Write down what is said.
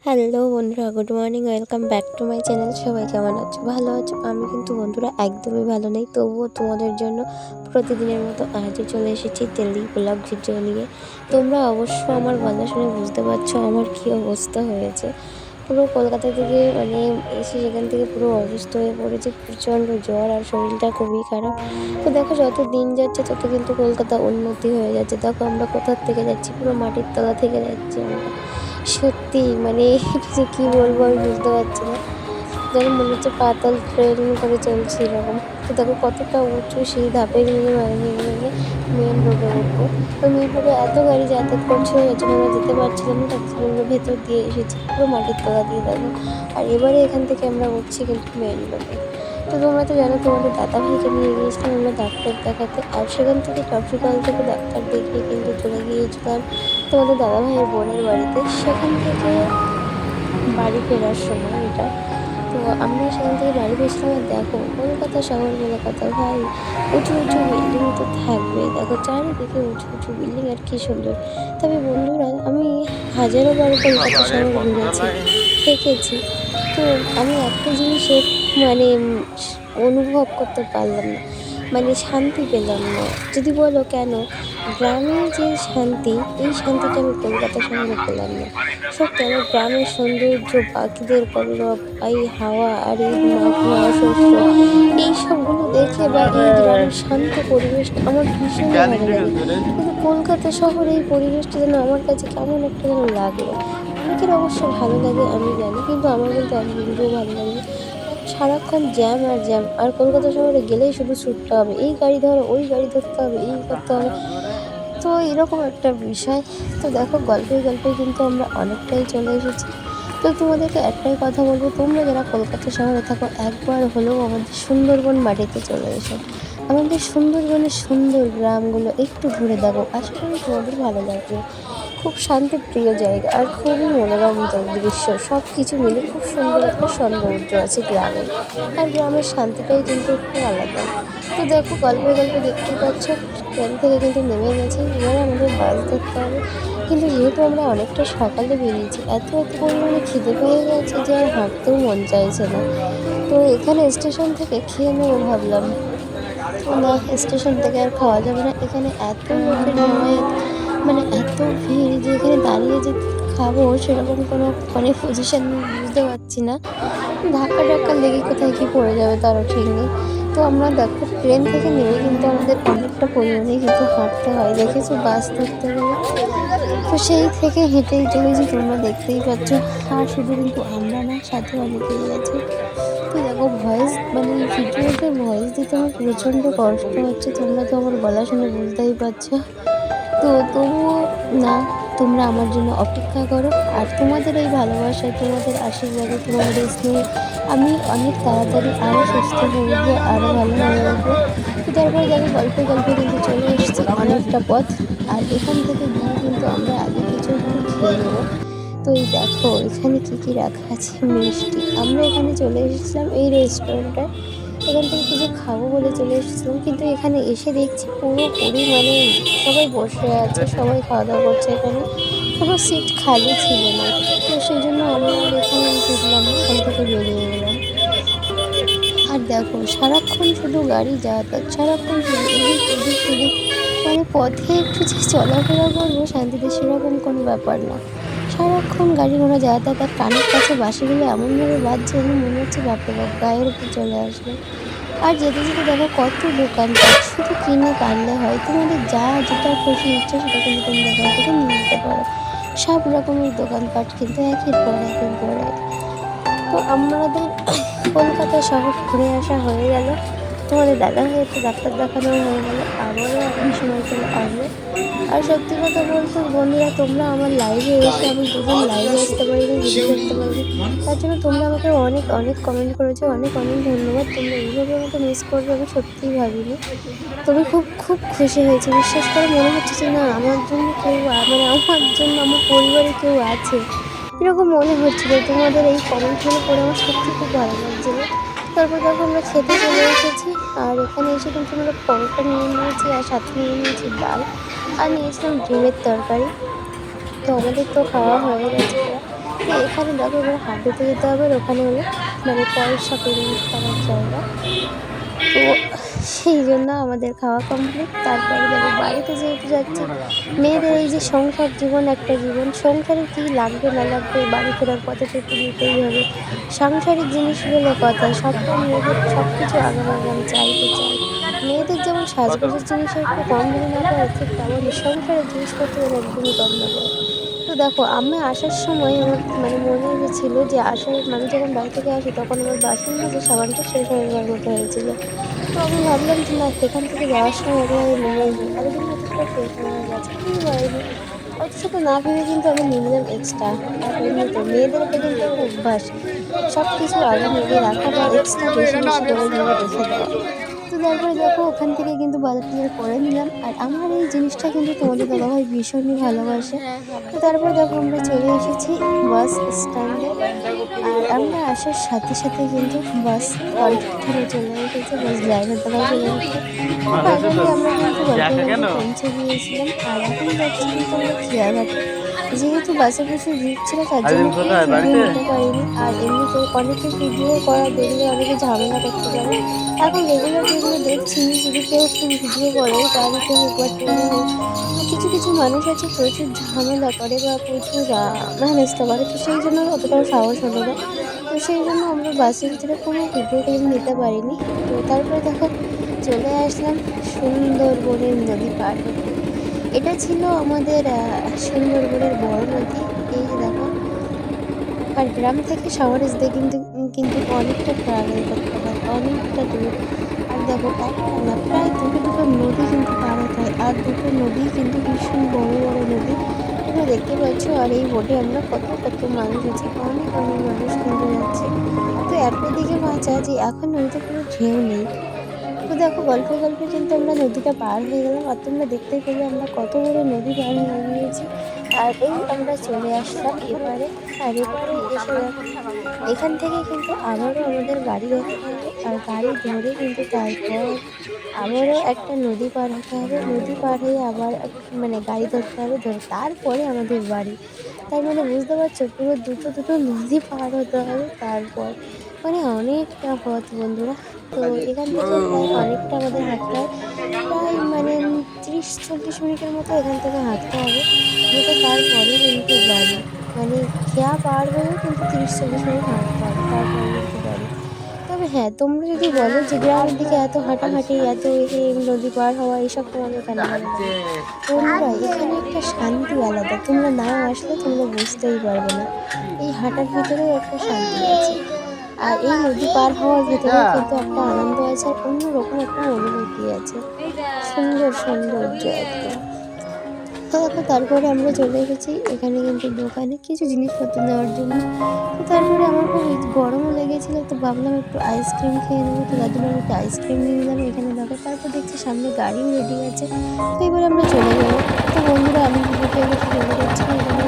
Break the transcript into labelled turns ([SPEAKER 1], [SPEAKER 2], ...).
[SPEAKER 1] Hello বন্ধুরা, good morning, welcome back to my channel. সবাই কেমন আছো? ভালো আছো? আমি কিন্তু বন্ধুরা একদমই ভালো নেই, তবুও তোমাদের জন্য প্রতিদিনের মতো আজও চলে এসেছি ডেলি ব্লগ ভিডিও নিয়ে। তোমরা অবশ্য আমার গলা শুনে বুঝতে পারছো আমার কী অবস্থা হয়েছে। পুরো কলকাতা থেকে এসে সেখান থেকে পুরো অসুস্থ হয়ে পড়েছে, প্রচণ্ড জ্বর আর শরীরটা খুবই খারাপ। তো দেখো, যত দিন যাচ্ছে তত কিন্তু কলকাতা উন্নতি হয়ে যাচ্ছে। দেখো আমরা কোথার থেকে যাচ্ছি, পুরো মাটির তলা থেকে যাচ্ছি আমরা। সত্যি এটা যে কী বলবো আমি বুঝতে পারছি না। যেন মনে হচ্ছে পাতাল ট্রেন করে চলছি এরকম। তো দেখো কতটা উঁচু, সেই ধাপে ভেঙে মেন রোডে উঠবো। তো মেন রোডে এত গাড়ি যাতায়াত করছিল, যার জন্য আমরা যেতে পারছিলাম না, তার জন্য আমরা ভেতর দিয়ে এসেছি পুরো মাটির তলা দিয়ে। দেখো, আর এবারে এখান থেকে আমরা উঠছি কিন্তু মেন রোডে। তো তোমরা তো জানো, তোমাদের দাদাভাইকে নিয়ে গিয়েছিলাম আমরা ডাক্তার দেখাতে, আর সেখান থেকে ট্রফিক্যাল থেকে ডাক্তার দেখিয়ে কিন্তু চলে গিয়েছিলাম তোমাদের দাদাভাইয়ের বোনের বাড়িতে। সেখান থেকে বাড়ি ফেরার সময় এটা। তো আমরা সেখান থেকে বাড়ি ফিরছিলাম, আর দেখো কলকাতা শহর বলে কথা ভাই, উঁচু উঁচু বিল্ডিং তো থাকবেই। দেখো চারিদিকে উঁচু উঁচু বিল্ডিং, আর কি সুন্দর। তবে বন্ধুরা, আমি হাজারো বার কলকাতা শহর ঘুরেছি, দেখেছি। তো আমি একটা জিনিসের মানে উম, অনুভব করতে পারলাম না, শান্তি পেলাম না। যদি বলো কেন, গ্রামে যে শান্তি, এই শান্তিটা আমি কলকাতা শহরে পেলাম না। সত্যি আমার গ্রামের সৌন্দর্য, পাখিদের কলরব, এই হাওয়া আর এই মাঠা শস্য, এই সবগুলো দেখে বা এই গ্রামের শান্ত পরিবেশটা আমার ভীষণই ভালো লাগে। কিন্তু কলকাতা শহরে এই পরিবেশটা যেন আমার কাছে কেমন একটা যেন লাগলো। অনেকের অবশ্য ভালো লাগে আমি জানি, কিন্তু আমার কিন্তু এক বিন্দুও ভালো লাগে না। সারাক্ষণ জ্যাম আর জ্যাম, আর কলকাতা শহরে গেলেই শুধু ছুটতে হবে, এই গাড়ি ধরো, ওই গাড়ি ধরতে হবে, এই করতে হবে। তো এরকম একটা বিষয়। তো দেখো, গল্পে গল্পে কিন্তু আমরা অনেকটাই চলে এসেছি। তো তোমাদেরকে একটাই কথা বলবো, তোমরা যারা কলকাতা শহরে থাকো, একবার হলেও আমাদের সুন্দরবন মাটিতে চলে এসো। আমাদের সুন্দরবনের সুন্দর গ্রামগুলো একটু ঘুরে দেখো, আশা করি তোমাদের ভালো লাগবে। খুব শান্তিপ্রিয় জায়গা আর খুবই মনোরম দৃশ্য, সব কিছু মিলে খুব সুন্দর একটা সৌন্দর্য আছে গ্রামে। আর গ্রামের শান্তিটাই কিন্তু একটু আলাদা। তো দেখো, গল্পে গল্পে দেখতেই পাচ্ছ, ট্রেন থেকে কিন্তু নেমে গেছি, এবারে আমাদের বাস ধরতে হবে। কিন্তু যেহেতু আমরা অনেকটা সকালে বেরিয়েছি, এত এত পরিমাণে খিদে পেয়ে গেছে যে আর হাঁটতেও মন চাইছে না। তো এখানে স্টেশন থেকে খেয়ে নেবো ভাবলাম, না, স্টেশন থেকে আর খাওয়া যাবে না। এখানে এত লোকের জমায়েত, এত ভিড় যে এখানে দাঁড়িয়ে যে খাবো সেরকম কোনো পজিশন বুঝতে পারছি না। ধাক্কা টাক্কা লেগে কোথায় কী পড়ে যাবে তারও ঠিক নেই। তো আমরা দেখো, ট্রেন থেকে নেমে কিন্তু আমাদের অনেকটা পরিমাণে কিন্তু হাঁটতে হয়, দেখেছো, বাস ধরতে গেলে। তো সেই থেকে হেঁটেই চলেছি, তোমরা দেখতেই পাচ্ছ। আর শুধু কিন্তু আমরা না, সাথে অনেকেই আছে। তো দেখো, ভিডিওতে ভয়েস দিতে আমার প্রচণ্ড কষ্ট হচ্ছে, তোমরা তো আমার গলা শুনে বুঝতেই পারছো। তো তবুও না, তোমরা আমার জন্য অপেক্ষা করো, আর তোমাদের এই ভালোবাসায়, তোমাদের আশীর্বাদে, তোমাদের এই স্নেহে আমি অনেক তাড়াতাড়ি আরও সুস্থ হয়ে উঠবো, আরও ভালো হয়ে উঠবো। তো তারপরে দেখো, গল্পে গল্পে কিন্তু চলে এসেছি অনেকটা পথ। আর এখান থেকে গিয়ে কিন্তু আমরা আগে কিছু একটু খেয়ে নেবো। তো এই দেখো এখানে কি কি রাখা আছে, মিষ্টি। আমরা এখানে চলে এসেছিলাম এই রেস্টুরেন্টটায়, এখান থেকে কিছু খাবো বলে চলে এসেছিলাম, কিন্তু এখানে এসে দেখছি পুরোপুরি সবাই বসে আছে, সবাই খাওয়া দাওয়া করছে, এখানে কোনো সিট খালি ছিল না। তো সেই জন্য আমরা আর এখানে ঢুকলাম না, এখান থেকে বেরিয়ে গেলাম। আর দেখো, সারাক্ষণ শুধু গাড়ি যাতায়াত, সারাক্ষণ শুধু এদিক ওদিক সেদিক, পথে একটু যে চলাফেরা করবো শান্তিতে, সেরকম কোনো ব্যাপার না। সারাক্ষণ গাড়ি ঘোড়া যাতায়াত, আর কানের কাছে বাঁশিগুলো এমনভাবে বাজছে যেন মনে হচ্ছে বাপরে বাপ, গায়ের উপর চলে আসবে। আর যেতে যেতে দেখো কত দোকানপাট, শুধু কিনে পারলে হয়, তোমাদের যা যেটা খুশি ইচ্ছা সেটা কিন্তু তোমরা এখান থেকে নিয়ে নিতে পারো। সব রকমের দোকানপাট কিন্তু একের পর একের পর এক। তো আমাদের কলকাতা শহর ঘুরে আসা হয়ে গেল, তোমাদের দাদাভাইয়ের তো ডাক্তার দেখানো হয়ে গেল, আবারও এখন সময় চলে আসবে। আর সত্যি কথা বলতে বন্ধুরা, তোমরা আমার লাইভে এসে, আমি দুদিন লাইভে আসতে পারিনি, ভিডিও করতে পারিনি, তার জন্য তোমরা আমাকে অনেক অনেক কমেন্ট করেছো, অনেক অনেক ধন্যবাদ। তোমরা এইভাবে আমাকে মিস করবে আমি সত্যিই ভাবিনি। তবে খুব খুব খুশি হয়েছি, বিশ্বাস করে মনে হচ্ছে যে না, আমার জন্য কেউ আমার জন্য আমার পরিবারে কেউ আছে, এরকম মনে হচ্ছিল। তোমাদের এই কমেন্টগুলো পড়ে আমার সত্যি খুব ভালো লাগছিলো। তারপর দেখো, আমরা খেতে চলে এসেছি, আর এখানে এসে কিন্তু আমরা পরোটা নিয়ে নিয়েছি, আর সাথে নিয়ে নিয়েছি ডাল, আর নিয়েছিলাম ডিমের তরকারি। তো আমাদের তো খাওয়া হয়ে গেছে। তো এখানে দেখো এবার হাঁটুতে যেতে হবে, আর ওখানে হলো মানে পয়সা পেমেন্ট করার জায়গা। তো সেই জন্য আমাদের খাওয়া কমপ্লিট। তারপরে দেখো বাড়িতে যেহেতু যাচ্ছি, মেয়েদের এই যে সংসার জীবন, একটা জীবন সংসারে কী লাগবে না লাগবে বাড়ি ফেরার পথে তো একটু দিতেই হবে। সাংসারিক জিনিস বলে কথা, সবটা মেয়েদের সব কিছু আগাম আগাম চাইতে চাই। মেয়েদের যেমন সাজগোজের জিনিসে একটু কম দিলে না পারে, ঠিক তেমনই সংসারের জিনিসপত্র যেন একদমই কম না পারে। তো দেখো আমি আসার সময় আমার মানে মনে ছিল যে আমি যখন বাড়ি থেকে আসি তখন আমার বাসন মাজা সাবানটা শেষ হয়ে যাওয়ার মতো হয়েছিল। তো আমি ভাবলাম যে না, সেখান থেকে যাওয়ার সময় একেবারে নিয়েই নিই, এতদিন হয়তো সেটা শেষ হয়ে গেছে, কিছু হয়নি। অত সেটা না ভেবে কিন্তু আমি নিয়ে নিলাম এক্সট্রা। আর এমনিতে মেয়েদের এটা কিন্তু একটা অভ্যাস, সব কিছু আগে ভেবে রাখা বা এক্সট্রা বেশি বেশি করে ভেবে রেখে দেওয়া। তো তারপরে দেখো ওখান থেকে কিন্তু বাজার টাজার করে নিলাম, আর আমার এই জিনিসটা কিন্তু তোমাদের দাদাভাই ভীষণই ভালোবাসে। তো তারপরে দেখো আমরা চলে এসেছি বাস স্ট্যান্ডে, আর আমরা আসার সাথে সাথে কিন্তু বাস কন্ডাক্টরও চলে এসেছে, বাস ড্রাইভার দাদাও চলে এসেছে। খুব আগেই আমরা কিন্তু গল্পে গল্পে পৌঁছে গিয়েছিলাম, আর এখন যাচ্ছি কিন্তু আমরা খেয়াঘাটে। যেহেতু বাসে প্রচুর ভিড় ছিল তার জন্য পুরো ভিডিও নিতে পারিনি, আর এমনিতেও কন্ডাক্টর ভিডিও করা দেখলে অনেকে ঝামেলা করতে পারে। এখন রেগুলার যেগুলো দেখছি যদি কেউ একটু ভিডিও করে গাড়িতে হোক বা ট্রেনে হোক, কিছু কিছু মানুষ আছে প্রচুর ঝামেলা করে বা প্রচুর হেনস্থা করে, তো সেই জন্য অতটাও সাহস হলো না। তো সেই জন্য আমরা বাসের ভিতরে কোনো ভিডিও ক্লিপ নিতে পারিনি। তো তারপরে দেখো চলে আসলাম সুন্দরবনের নদী পার হতে। এটা ছিল আমাদের সুন্দরবনের বড় নদী। এই যে দেখো, আর গ্রাম থেকে শহরে যেতে কিন্তু কিন্তু অনেকটা ট্রাভেল করতে হয়, অনেকটা দূর। আর দেখো একটা না প্রায় দুটো দুটো নদী কিন্তু পার হতে হয়, আর দুটো নদী কিন্তু ভীষণ বড় বড় নদী তোমরা দেখতে পাচ্ছ। আর এই বোটে আমরা কত কত মানুষ আছি, অনেক অনেক মানুষ কিন্তু যাচ্ছে। তো একটা দিকে বাঁচা যে এখন নদীতে কোনো ঢেউ নেই। তো দেখো গল্পে গল্পে কিন্তু আমরা নদীটা পার হয়ে গেলাম, আর তোমরা দেখতেই পেলে আমরা কত বড় নদী পার হয়ে গিয়েছি। আর এই আমরা চলে আসলাম এপারে। আর এপারে এসে দেখো এখান থেকে কিন্তু আবারও আমাদের গাড়ি ধরতে হবে, আর গাড়ি ধরে কিন্তু তারপর আবারও একটা নদী পার হতে হবে, নদী পার হয়ে আবার মানে গাড়ি ধরতে হবে, ধরে তারপরে আমাদের বাড়ি। তার মানে বুঝতে পারছো পুরো দুটো দুটো নদী পার হতে হবে তারপর, মানে অনেকটা পথ বন্ধুরা। তো এখান থেকে প্রায় অনেকটা আমাদের হাঁটতে হয়, প্রায় মানে 30-40 মিনিটের মতো এখান থেকে হাঁটতে হবে, যেটা তারপরে কিন্তু বাড়ি। মানে খেয়া পার হয়েও কিন্তু 30-40 মিনিট হাঁটতে হবে, তারপরে কিন্তু বাড়ি। তবে হ্যাঁ, তোমরা যদি বলো যে গ্রামের দিকে এত হাঁটাহাঁটি, এত এই নদী পার হওয়া এসব তোমাদের কেন ভালো লাগে, বন্ধুরা এখানে একটা শান্তি আলাদা, তোমরা না আসলে তোমরা বুঝতেই পারবে না। এই হাঁটার ভিতরেও একটা শান্তি আছে, আর এই নদী পার হওয়ার ভেতরেও কিন্তু একটা আনন্দ আছে, আর অন্যরকম একটা অনুভূতি আছে, সুন্দর সৌন্দর্য একদম। তো দেখো তারপরে আমরা চলে এসেছি এখানে কিন্তু দোকানে কিছু জিনিসপত্র নেওয়ার জন্য। তো তারপরে আমার খুব গরমও লেগেছিলো, তো ভাবলাম একটু আইসক্রিম খেয়ে নেবো, তো তার জন্য আমি একটু আইসক্রিম নিয়ে নিলাম এখানে দেখো। তারপর দেখছি সামনে গাড়িও রেডি আছে, তো এবার আমরা চলে যাবো। তো বন্ধুরা আমি ভিডিওটা এবার চলে যাচ্ছি এখানে।